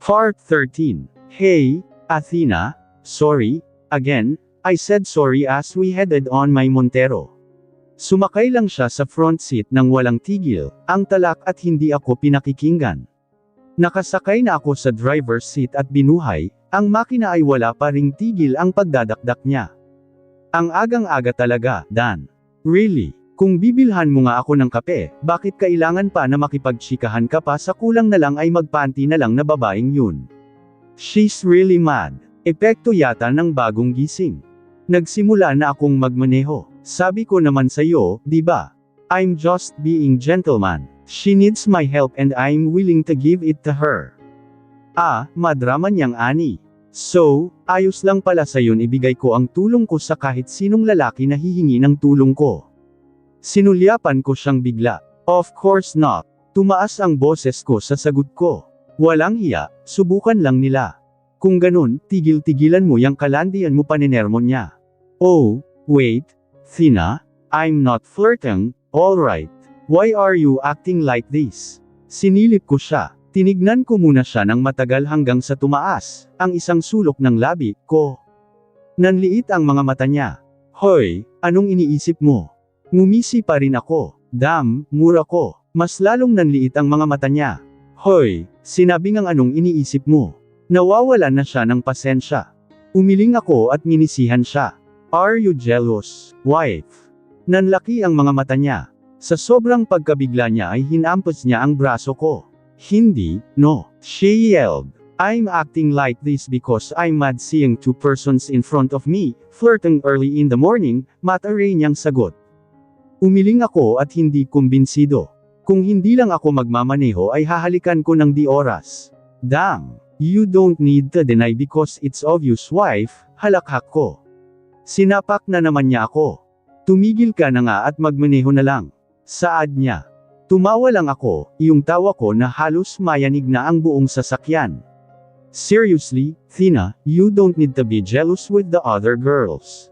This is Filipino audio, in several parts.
Part 13. Hey, Athena, sorry, again, I said sorry as we headed on my Montero. Sumakay lang siya sa front seat nang walang tigil, ang talak at hindi ako pinakikinggan. Nakasakay na ako sa driver's seat at binuhay, ang makina ay wala pa ring tigil ang pagdadakdak niya. Ang agang-aga talaga, Dan. Really? Kung bibilhan mo nga ako ng kape, bakit kailangan pa na makipagtsikahan ka pa sa kulang na lang ay magpanty na lang na babaeng yun? She's really mad. Epekto yata ng bagong gising. Nagsimula na akong magmaneho. Sabi ko naman sa'yo, di ba? I'm just being gentleman. She needs my help and I'm willing to give it to her. Madrama niyang ani. So, ayos lang pala sa'yon ibigay ko ang tulong ko sa kahit sinong lalaki na hihingi ng tulong ko. Sinulyapan ko siyang bigla. Of course not. Tumaas ang boses ko sa sagot ko. Walang hiya, subukan lang nila. Kung ganun, tigil-tigilan mo yang kalandian mo paninermo niya. Oh, wait, Thina, I'm not flirting, alright. Why are you acting like this? Sinilip ko siya. Tinignan ko muna siya ng matagal hanggang sa tumaas, ang isang sulok ng labi ko. Nanliit ang mga mata niya. Hoy, anong iniisip mo? Ngumisi pa rin ako. Damn, mura ko. Mas lalong nanliit ang mga mata niya. Hoy, sinabi ngang anong iniisip mo? Nawawalan na siya ng pasensya. Umiling ako at minisihan siya. Are you jealous, wife? Nanlaki ang mga mata niya. Sa sobrang pagkabigla niya ay hinampos niya ang braso ko. Hindi, no, she yelled. I'm acting like this because I'm mad seeing two persons in front of me, flirting early in the morning, mataray niyang sagot. Umiling ako at hindi kumbinsido. Kung hindi lang ako magmamaneho ay hahalikan ko ng di oras. Damn, you don't need to deny because it's obvious wife, halakhak ko. Sinapak na naman niya ako. Tumigil ka na nga at magmaneho na lang. Saad niya. Tumawa lang ako, iyong tawa ko na halos mayanig na ang buong sasakyan. Seriously, Thina, you don't need to be jealous with the other girls.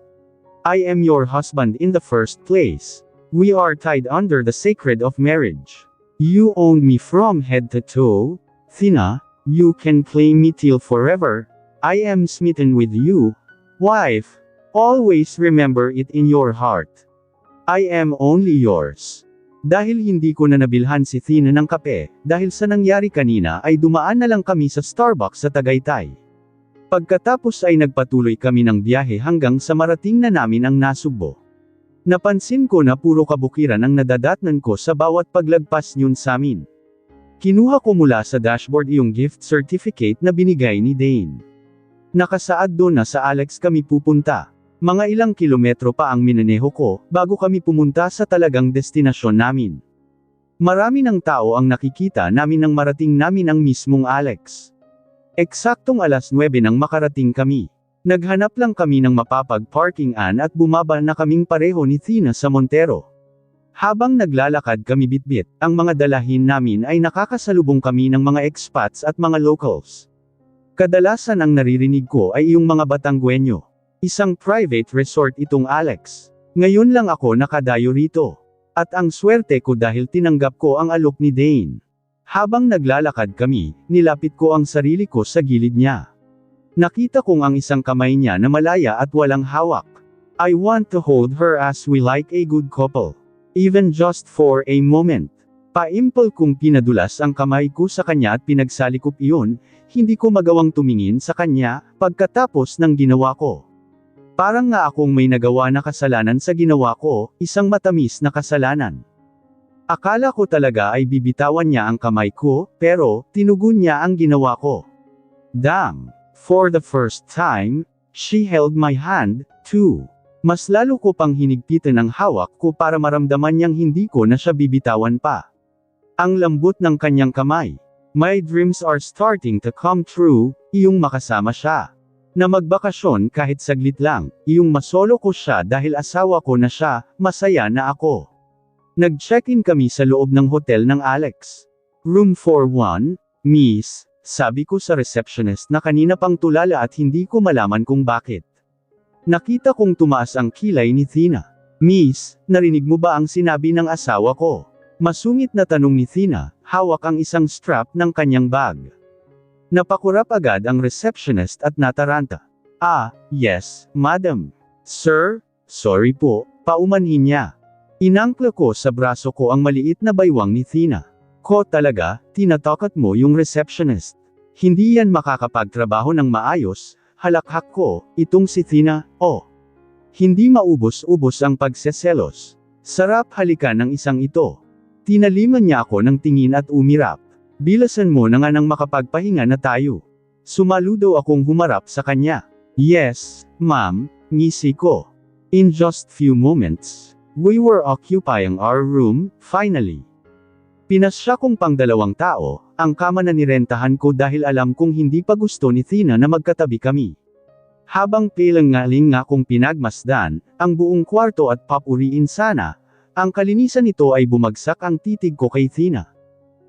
I am your husband in the first place. We are tied under the sacred of marriage. You own me from head to toe. Thina, you can claim me till forever. I am smitten with you. Wife, always remember it in your heart. I am only yours. Dahil hindi ko na nabilhan si Thina ng kape, dahil sa nangyari kanina ay dumaan na lang kami sa Starbucks sa Tagaytay. Pagkatapos ay nagpatuloy kami ng biyahe hanggang sa marating na namin ang Nasugbo. Napansin ko na puro kabukiran ang nadadatnan ko sa bawat paglagpas niyon sa amin. Kinuha ko mula sa dashboard iyong gift certificate na binigay ni Dane. Nakasaad doon na sa Alex kami pupunta. Mga ilang kilometro pa ang minaneho ko, bago kami pumunta sa talagang destinasyon namin. Marami ng tao ang nakikita namin nang marating namin ang mismong Alex. Eksaktong alas 9 nang makarating kami. Naghanap lang kami ng mapapag-parkingan at bumaba na kaming pareho ni Thina sa Montero. Habang naglalakad kami bitbit, ang mga dalahin namin ay nakakasalubong kami ng mga expats at mga locals. Kadalasan ang naririnig ko ay iyong mga Batangguenyo. Isang private resort itong Alex. Ngayon lang ako nakadayo rito. At ang swerte ko dahil tinanggap ko ang alok ni Dane. Habang naglalakad kami, nilapit ko ang sarili ko sa gilid niya. Nakita kong ang isang kamay niya na malaya at walang hawak. I want to hold her as we like a good couple. Even just for a moment. Paimpol kong pinadulas ang kamay ko sa kanya at pinagsalikop iyon, hindi ko magawang tumingin sa kanya, pagkatapos ng ginawa ko. Parang nga akong may nagawa na kasalanan sa ginawa ko, isang matamis na kasalanan. Akala ko talaga ay bibitawan niya ang kamay ko, pero, tinugon niya ang ginawa ko. Damn! For the first time, she held my hand, too. Mas lalo ko pang hinigpitan ang hawak ko para maramdaman niyang hindi ko na siya bibitawan pa. Ang lambot ng kanyang kamay. My dreams are starting to come true, iyong makasama siya. Na magbakasyon kahit saglit lang, iyong masolo ko siya dahil asawa ko na siya, masaya na ako. Nag-check-in kami sa loob ng hotel ng Alex. Room 41, Miss, sabi ko sa receptionist na kanina pang tulala at hindi ko malaman kung bakit. Nakita kong tumaas ang kilay ni Thina. Miss, narinig mo ba ang sinabi ng asawa ko? Masungit na tanong ni Thina, hawak ang isang strap ng kanyang bag. Napakurap agad ang receptionist at nataranta. Yes, madam. Sir, sorry po, paumanhin niya. Inangkla ko sa braso ko ang maliit na baywang ni Tina. Ko talaga, tinatakot mo yung receptionist. Hindi yan makakapagtrabaho ng maayos, halakhak ko, itong si Tina, Hindi maubos-ubos ang pagseselos. Sarap halikan ng isang ito. Tinaliman niya ako ng tingin at umirap. Bilasan mo na nga nang makapagpahinga na tayo. Sumaludo akong humarap sa kanya. Yes, ma'am, ngisi ko. In just few moments, we were occupying our room, finally. Pinasya kong pang-2 tao, ang kama na nirentahan ko dahil alam kong hindi pa gusto ni Tina na magkatabi kami. Habang pilang-ngaling nga kong pinagmasdan, ang buong kwarto at papuriin sana, ang kalinisan nito ay bumagsak ang titig ko kay Tina.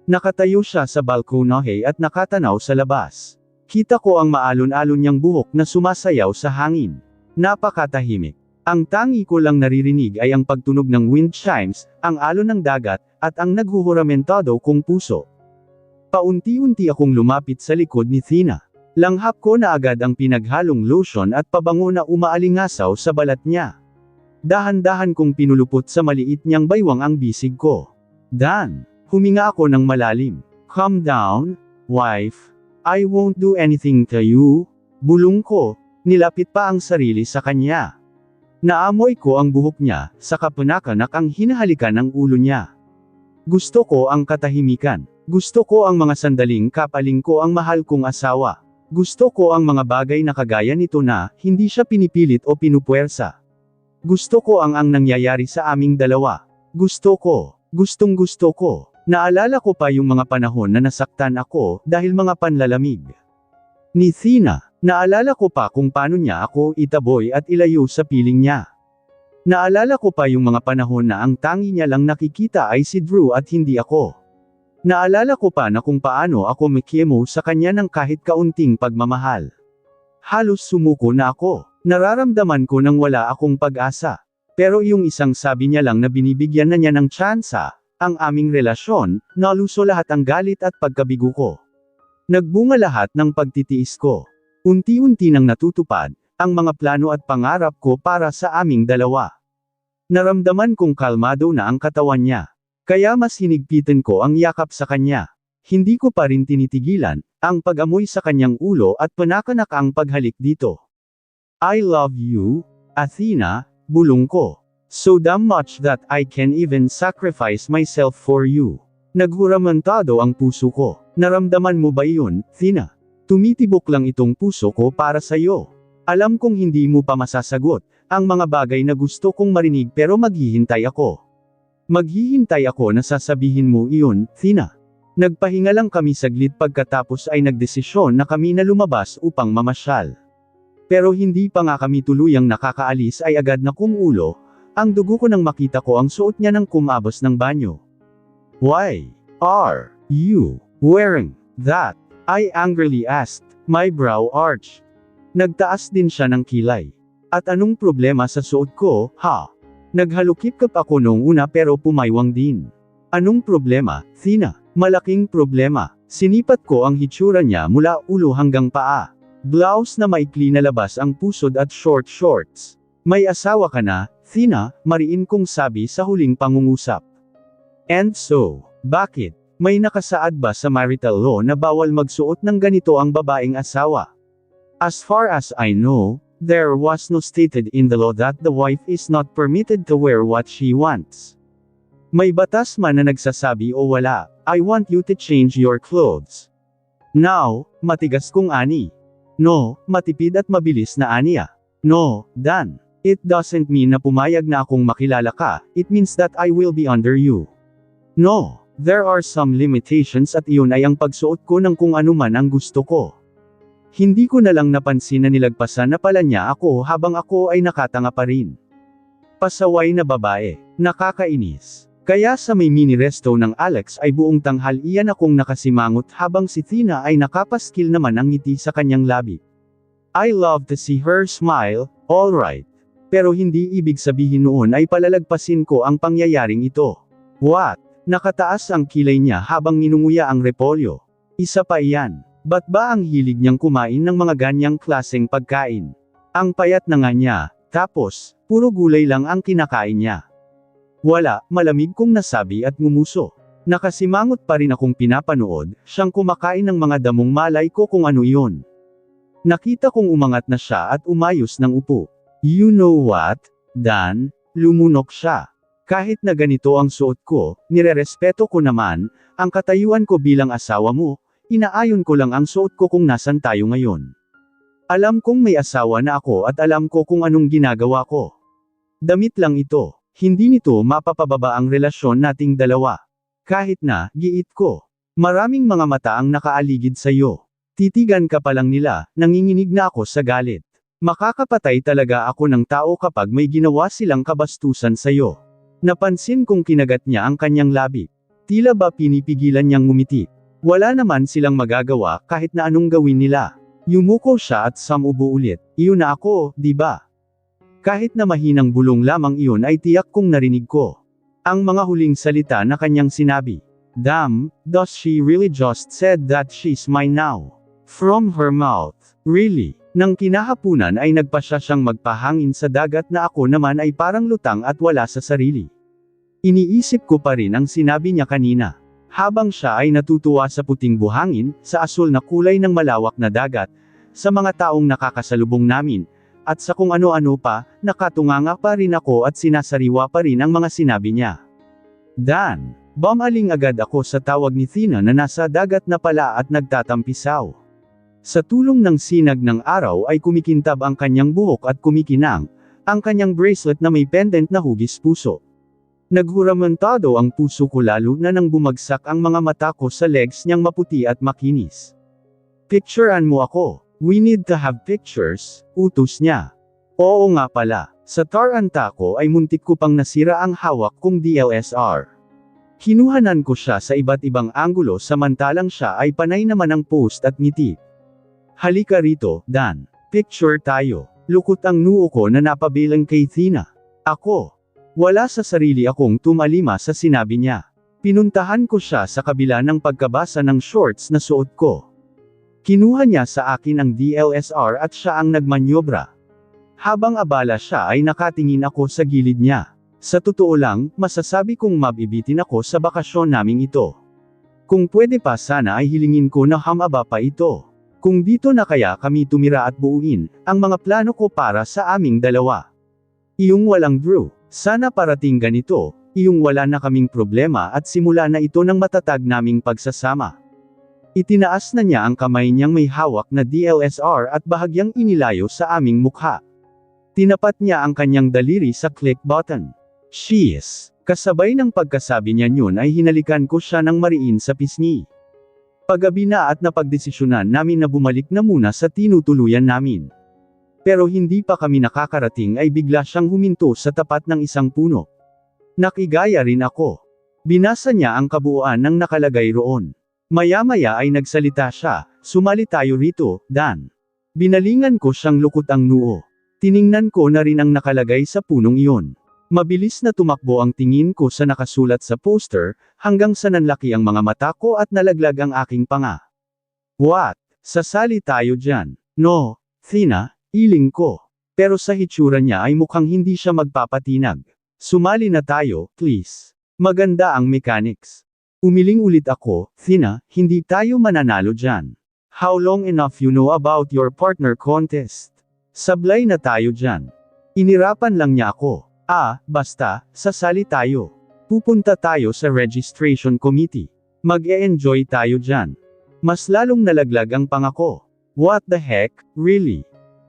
Nakatayo siya sa balkonahe at nakatanaw sa labas. Kita ko ang maalon-alon niyang buhok na sumasayaw sa hangin. Napakatahimik. Ang tangi ko lang naririnig ay ang pagtunog ng wind chimes, ang alon ng dagat, at ang naghuhuramentado kong puso. Paunti-unti akong lumapit sa likod ni Tina. Langhap ko na agad ang pinaghalong lotion at pabango na umaalingasaw sa balat niya. Dahan-dahan kong pinulupot sa maliit niyang baywang ang bisig ko. Dan, huminga ako ng malalim. Calm down, wife. I won't do anything to you. Bulong ko, nilapit pa ang sarili sa kanya. Naamoy ko ang buhok niya, saka panakanak ang hinahalikan ng ulo niya. Gusto ko ang katahimikan. Gusto ko ang mga sandaling kapaling ko ang mahal kong asawa. Gusto ko ang mga bagay na kagaya nito na, hindi siya pinipilit o pinupuwersa. Gusto ko ang nangyayari sa aming dalawa. Gustong gusto ko. Naalala ko pa yung mga panahon na nasaktan ako, dahil mga panlalamig ni Tina. Naalala ko pa kung paano niya ako itaboy at ilayo sa piling niya. Naalala ko pa yung mga panahon na ang tangi niya lang nakikita ay si Drew at hindi ako. Naalala ko pa na kung paano ako makiyemo sa kanya ng kahit kaunting pagmamahal. Halos sumuko na ako. Nararamdaman ko nang wala akong pag-asa. Pero yung isang sabi niya lang na binibigyan na niya ng tsansa, ang aming relasyon, naluso lahat ang galit at pagkabigo ko. Nagbunga lahat ng pagtitiis ko. Unti-unti nang natutupad, ang mga plano at pangarap ko para sa aming dalawa. Naramdaman kong kalmado na ang katawan niya. Kaya mas hinigpitan ko ang yakap sa kanya. Hindi ko pa rin tinitigilan, ang pag-amoy sa kanyang ulo at panakanak ang paghalik dito. I love you, Athena, bulong ko. So damn much that I can even sacrifice myself for you. Naghuramantado ang puso ko. Naramdaman mo ba iyon, Athena? Tumitibok lang itong puso ko para sa'yo. Alam kong hindi mo pa masasagot ang mga bagay na gusto kong marinig pero maghihintay ako. Maghihintay ako na sasabihin mo iyon, Athena. Nagpahinga lang kami saglit pagkatapos ay nagdesisyon na kami na lumabas upang mamasyal. Pero hindi pa nga kami tuluyang nakakaalis ay agad na kumulo, ang dugo ko nang makita ko ang suot niya ng kumabos ng banyo. Why are you wearing that? I angrily asked, my brow arched. Nagtaas din siya ng kilay. At anong problema sa suot ko, ha? Naghalukip-kap ako noong una pero pumaywang din. Anong problema, Athena? Malaking problema. Sinipat ko ang hitsura niya mula ulo hanggang paa. Blouse na maikli na labas ang pusod at short shorts. May asawa ka na, Athena, mariin kong sabi sa huling pangungusap. And so, bakit? May nakasaad ba sa marital law na bawal magsuot ng ganito ang babaeng asawa? As far as I know, there was no stated in the law that the wife is not permitted to wear what she wants. May batas man na nagsasabi o wala, I want you to change your clothes. Now, matigas kong ani. No, matipid at mabilis na aniya. No, Dan. It doesn't mean na pumayag na akong makilala ka, it means that I will be under you. No. There are some limitations at iyon ay ang pagsuot ko ng kung ano man ang gusto ko. Hindi ko na lang napansin na nilagpasan na pala niya ako habang ako ay nakatanga pa rin. Pasaway na babae. Nakakainis. Kaya sa may mini resto ng Alex ay buong tanghalian akong nakasimangot habang si Tina ay nakapaskil naman ang ngiti sa kanyang labi. I love to see her smile, alright. Pero hindi ibig sabihin noon ay palalagpasin ko ang pangyayaring ito. What? Nakataas ang kilay niya habang ninunguya ang repolyo. Isa pa iyan. Ba't ba ang hilig niyang kumain ng mga ganyang klaseng pagkain? Ang payat na nga niya, tapos, puro gulay lang ang kinakain niya. Wala, malamig kong nasabi at ngumuso. Nakasimangot pa rin akong pinapanood, siyang kumakain ng mga damong malay ko kung ano iyon. Nakita kong umangat na siya at umayos ng upo. You know what, Dan? Lumunok siya. Kahit na ganito ang suot ko, nirerespeto ko naman, ang katayuan ko bilang asawa mo, inaayon ko lang ang suot ko kung nasan tayo ngayon. Alam kong may asawa na ako at alam ko kung anong ginagawa ko. Damit lang ito, hindi nito mapapababa ang relasyon nating dalawa. Kahit na, giit ko. Maraming mga mata ang nakaaligid sa iyo. Titigan ka pa lang nila, nanginginig na ako sa galit. Makakapatay talaga ako ng tao kapag may ginawa silang kabastusan sa iyo. Napansin kong kinagat niya ang kanyang labi. Tila ba pinipigilan niyang ngumiti. Wala naman silang magagawa kahit na anong gawin nila. Yumuko siya at sumubo ulit. Iyon na ako, di ba? Kahit na mahinang bulong lamang iyon ay tiyak kong narinig ko. Ang mga huling salita na kanyang sinabi. Damn, does she really just said that she's mine now? From her mouth. Really? Nang kinahapunan ay nagpasya siyang magpahangin sa dagat na ako naman ay parang lutang at wala sa sarili. Iniisip ko pa rin ang sinabi niya kanina. Habang siya ay natutuwa sa puting buhangin, sa asul na kulay ng malawak na dagat, sa mga taong nakakasalubong namin, at sa kung ano-ano pa, nakatunganga pa rin ako at sinasariwa pa rin ang mga sinabi niya. Dan, bumaling agad ako sa tawag ni Thina na nasa dagat na pala at nagtatampisaw. Sa tulong ng sinag ng araw ay kumikintab ang kanyang buhok at kumikinang, ang kanyang bracelet na may pendant na hugis puso. Naghuramantado ang puso ko lalo na nang bumagsak ang mga mata ko sa legs niyang maputi at makinis. Picturean mo ako. We need to have pictures, utos niya. Oo nga pala, sa taranta ko ay muntik ko pang nasira ang hawak kong DSLR. Kinuhanan ko siya sa iba't ibang anggulo samantalang siya ay panay naman ang post at ngiti. Halika rito, Dan. Picture tayo. Lukot ang noo ko na napabilang kay Thina. Ako. Wala sa sarili akong tumalima sa sinabi niya. Pinuntahan ko siya sa kabila ng pagkabasa ng shorts na suot ko. Kinuha niya sa akin ang DSLR at siya ang nagmanyobra. Habang abala siya ay nakatingin ako sa gilid niya. Sa totoo lang, masasabi kong mabibitin ako sa bakasyon naming ito. Kung pwede pa sana ay hilingin ko na hamaba pa ito. Kung dito na kaya kami tumira at buuin, ang mga plano ko para sa aming dalawa. Iyong walang Drew. Sana parating ganito, iyong wala na kaming problema at simula na ito ng matatag naming pagsasama. Itinaas na niya ang kamay niyang may hawak na DSLR at bahagyang inilayo sa aming mukha. Tinapat niya ang kanyang daliri sa click button. She's. Kasabay ng pagkasabi niya yun ay hinalikan ko siya ng mariin sa pisngi. Paggabi na at napagdesisyonan namin na bumalik na muna sa tinutuluyan namin. Pero hindi pa kami nakakarating ay bigla siyang huminto sa tapat ng isang puno. Nakigaya rin ako. Binasa niya ang kabuuan ng nakalagay roon. Maya-maya ay nagsalita siya, sumali tayo rito, Dan. Binalingan ko siyang lukot ang noo. Tiningnan ko na rin ang nakalagay sa punong iyon. Mabilis na tumakbo ang tingin ko sa nakasulat sa poster, hanggang sa nanlaki ang mga mata ko at nalaglag ang aking panga. What? Sasali tayo dyan? No, Thina. Iling ko. Pero sa hitsura niya ay mukhang hindi siya magpapatinag. Sumali na tayo, please. Maganda ang mechanics. Umiling ulit ako, Thina, hindi tayo mananalo dyan. How long enough you know about your partner contest? Sablay na tayo dyan. Inirapan lang niya ako. Basta, sasali tayo. Pupunta tayo sa registration committee. Mag-e-enjoy tayo dyan. Mas lalong nalaglag ang pangako. What the heck, really?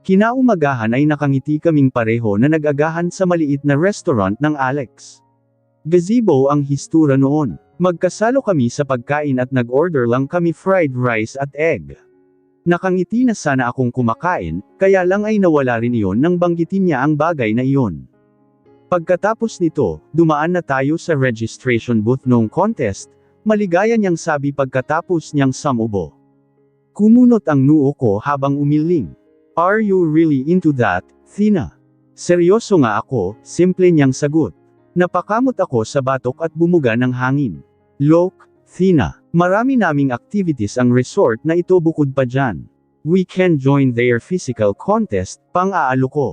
Kinaumagahan ay nakangiti kaming pareho na nag-agahan sa maliit na restaurant ng Alex. Gazebo ang histura noon. Magkasalo kami sa pagkain at nag-order lang kami fried rice at egg. Nakangiti na sana akong kumakain, kaya lang ay nawala rin iyon nang banggitin niya ang bagay na iyon. Pagkatapos nito, dumaan na tayo sa registration booth noong contest, maligaya niyang sabi pagkatapos niyang sumubo. Kumunot ang noo ko habang umiling. Are you really into that, Thina? Seryoso nga ako, simple niyang sagot. Napakamot ako sa batok at bumuga ng hangin. Look, Thina, marami naming activities ang resort na ito bukod pa dyan. We can join their physical contest, pang-aalo ko.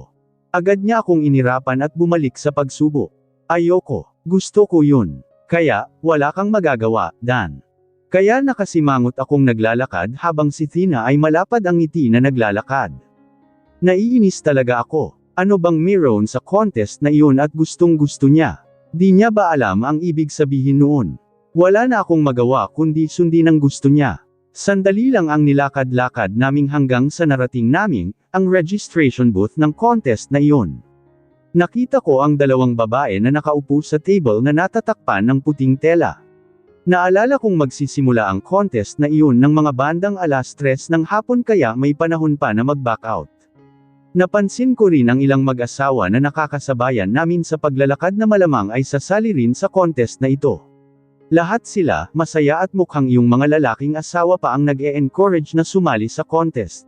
Agad niya akong inirapan at bumalik sa pagsubo. Ayoko, gusto ko yun. Kaya, wala kang magagawa, Dan. Kaya nakasimangot akong naglalakad habang si Thina ay malapad ang ngiti na naglalakad. Naiinis talaga ako. Ano bang meron sa contest na iyon at gustong-gusto niya? Di niya ba alam ang ibig sabihin noon? Wala na akong magawa kundi sundin ang gusto niya. Sandali lang ang nilakad-lakad naming hanggang sa narating naming, ang registration booth ng contest na iyon. Nakita ko ang dalawang babae na nakaupo sa table na natatakpan ng puting tela. Naalala kong magsisimula ang contest na iyon ng mga bandang 3:00 ng hapon kaya may panahon pa na mag-back out. Napansin ko rin ang ilang mag-asawa na nakakasabayan namin sa paglalakad na malamang ay sasali rin sa contest na ito. Lahat sila, masaya at mukhang yung mga lalaking asawa pa ang nag-e-encourage na sumali sa contest.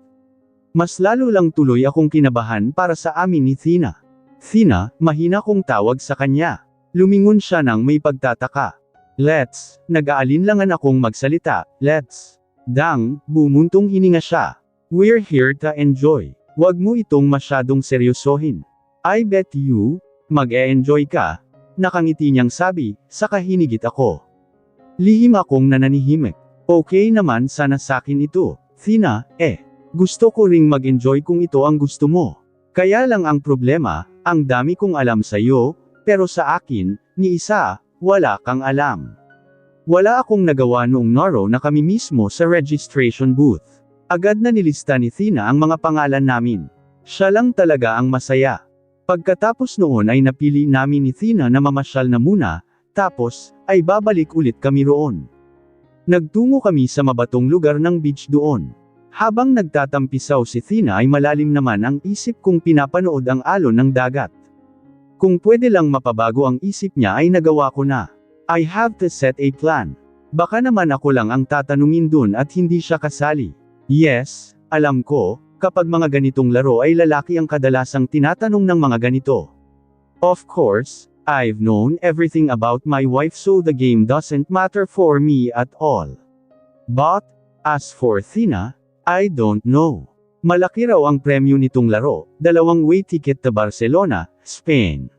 Mas lalo lang tuloy akong kinabahan para sa amin ni Thina. Thina, mahina kong tawag sa kanya. Lumingon siya nang may pagtataka. Let's, nag-aalinlangan akong magsalita, let's. Dang, bumuntong hininga siya. We're here to enjoy. Wag mo itong masyadong seryosohin. I bet you, mag-e-enjoy ka. Nakangiti niyang sabi, saka hinigit ako. Lihim akong nananihimik. Okay naman sana sakin ito, Thina, gusto ko ring mag-enjoy kung ito ang gusto mo. Kaya lang ang problema, ang dami kong alam sa iyo, pero sa akin, ni isa, wala kang alam. Wala akong nagawa noong naro na kami mismo sa registration booth. Agad na nilista ni Thina ang mga pangalan namin. Siya lang talaga ang masaya. Pagkatapos noon ay napili namin ni Thina na mamasyal na muna, tapos, ay babalik ulit kami roon. Nagtungo kami sa mabatong lugar ng beach doon. Habang nagtatampisaw si Thina ay malalim naman ang isip kong pinapanood ang alon ng dagat. Kung pwede lang mapabago ang isip niya ay nagawa ko na. I have to set a plan. Baka naman ako lang ang tatanungin dun at hindi siya kasali. Yes, alam ko, kapag mga ganitong laro ay lalaki ang kadalasang tinatanong ng mga ganito. Of course, I've known everything about my wife so the game doesn't matter for me at all. But, as for Thina, I don't know. Malaki raw ang premyo nitong laro, 2-way ticket to Barcelona, Spain.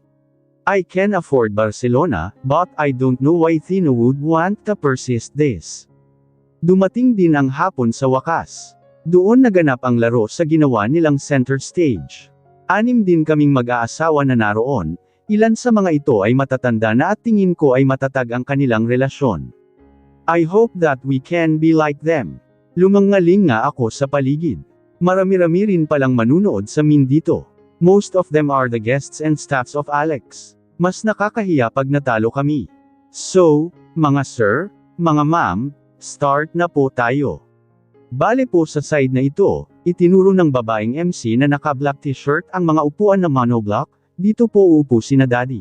I can afford Barcelona, but I don't know why Thina would want to persist this. Dumating din ang hapon sa wakas. Doon naganap ang laro sa ginawa nilang center stage. 6 din kaming mag-aasawa na naroon, ilan sa mga ito ay matatanda na at tingin ko ay matatag ang kanilang relasyon. I hope that we can be like them. Lumangaling nga ako sa paligid. Marami-rami rin palang manunood sa min dito. Most of them are the guests and staffs of Alex. Mas nakakahiya pag natalo kami. So, mga sir, mga ma'am, start na po tayo. Bale po sa side na ito, itinuro ng babaeng MC na naka-black t-shirt ang mga upuan na monoblock, dito po uupo sina Daddy.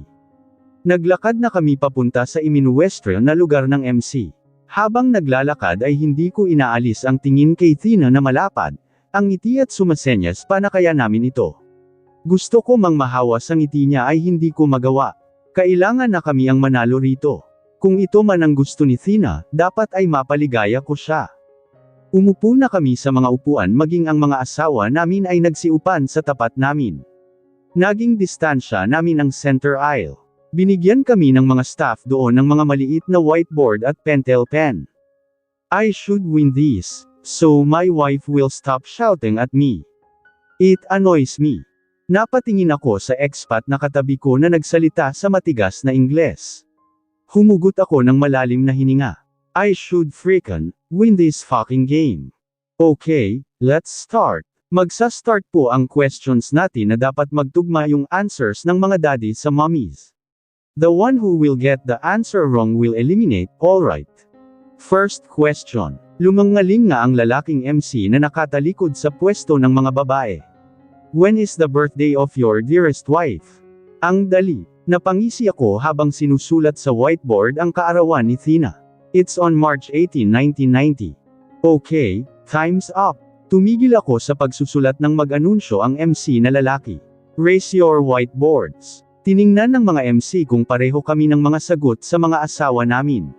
Naglakad na kami papunta sa iminuwestro na lugar ng MC. Habang naglalakad ay hindi ko inaalis ang tingin kay Thina na malapad, ang ngiti at sumasenyas pa na kaya namin ito. Gusto ko mang mahawa sa ngiti niya ay hindi ko magawa. Kailangan na kami ang manalo rito. Kung ito man ang gusto ni Thina, dapat ay mapaligaya ko siya. Umupo na kami sa mga upuan maging ang mga asawa namin ay nagsiupan sa tapat namin. Naging distansya namin ang center aisle. Binigyan kami ng mga staff doon ng mga maliit na whiteboard at pentel pen. I should win this, so my wife will stop shouting at me. It annoys me. Napatingin ako sa expat na katabi ko na nagsalita sa matigas na Ingles. Humugot ako ng malalim na hininga. I should freaking win this fucking game. Okay, let's start. Magsa-start po ang questions natin na dapat magtugma yung answers ng mga daddy sa mommies. The one who will get the answer wrong will eliminate, alright. First question. Lumangaling nga ang lalaking MC na nakatalikod sa pwesto ng mga babae. When is the birthday of your dearest wife? Ang dali. Napangisi ako habang sinusulat sa whiteboard ang kaarawan ni Thina. It's on March 18, 1990. Okay, time's up. Tumigil ako sa pagsusulat ng mag-anunsyo ang MC na lalaki. Raise your whiteboards. Tiningnan ng mga MC kung pareho kami ng mga sagot sa mga asawa namin.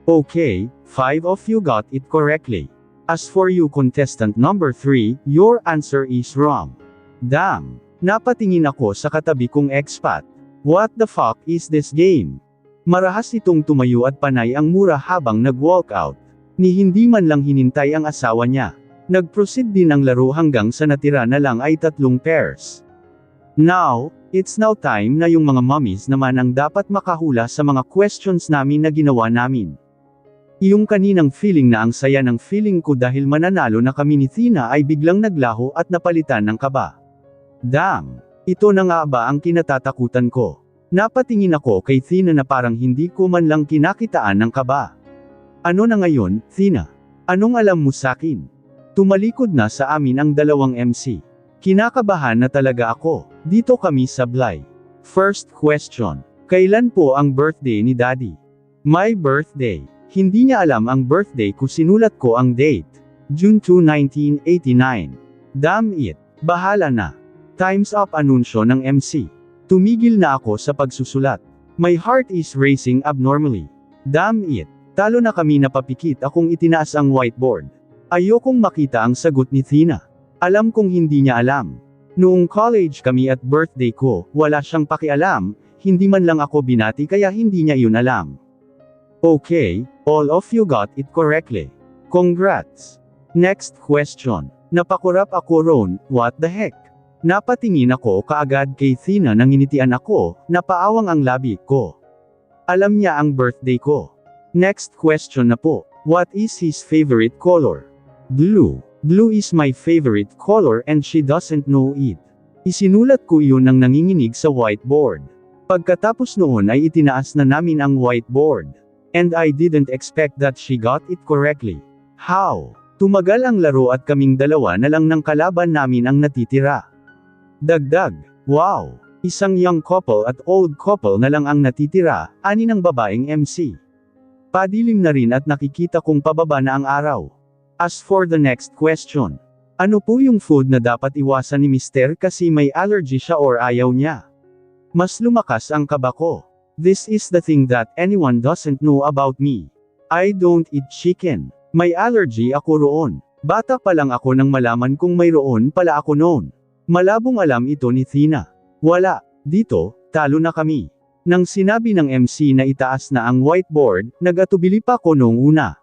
Okay, 5 of you got it correctly. As for you contestant number 3, your answer is wrong. Damn! Napatingin ako sa katabi kong expat. What the fuck is this game? Marahas itong tumayo at panay ang mura habang nag-walk out. Ni hindi man lang hinintay ang asawa niya. Nag-proceed din ang laro hanggang sa natira na lang ay 3 pairs. Now, it's now time na yung mga mommies naman ang dapat makahula sa mga questions namin na ginawa namin. Yung kaninang feeling na ang saya ng feeling ko dahil mananalo na kami ni Tina ay biglang naglaho at napalitan ng kaba. Damn! Ito na nga ba ang kinatatakutan ko? Napatingin ako kay Tina na parang hindi ko man lang kinakitaan ng kaba. Ano na ngayon, Tina? Anong alam mo sakin? Tumalikod na sa amin ang dalawang MC. Kinakabahan na talaga ako. Dito kami sablay. First question. Kailan po ang birthday ni Daddy? My birthday. Hindi niya alam ang birthday ko, sinulat ko ang date. June 2, 1989. Damn it. Bahala na. Time's up anunsyo ng MC. Tumigil na ako sa pagsusulat. My heart is racing abnormally. Damn it. Talo na kami, napapikit akong itinaas ang whiteboard. Ayokong makita ang sagot ni Tina. Alam kong hindi niya alam. Noong college kami at birthday ko, wala siyang pakialam, hindi man lang ako binati kaya hindi niya yun alam. Okay, all of you got it correctly. Congrats. Next question. Napakurap ako ron, what the heck? Napatingin ako kaagad kay Tina, nanginitian ako, napaawang ang labi ko. Alam niya ang birthday ko. Next question na po. What is his favorite color? Blue. Blue is my favorite color and she doesn't know it. Isinulat ko iyon ng nanginginig sa whiteboard. Pagkatapos noon ay itinaas na namin ang whiteboard. And I didn't expect that she got it correctly. How? Tumagal ang laro at kaming dalawa na lang ng kalaban namin ang natitira. Dagdag. Wow! Isang young couple at old couple na lang ang natitira, ani ng babaeng MC. Padilim na rin at nakikita kong pababa na ang araw. As for the next question. Ano po yung food na dapat iwasan ni Mister kasi may allergy siya or ayaw niya? Mas lumakas ang kaba ko. This is the thing that anyone doesn't know about me. I don't eat chicken. May allergy ako roon. Bata pa lang ako nang malaman kung mayroon pala ako noon. Malabong alam ito ni Tina. Wala. Dito, talo na kami. Nang sinabi ng MC na itaas na ang whiteboard, nagatubili pa ko noong una.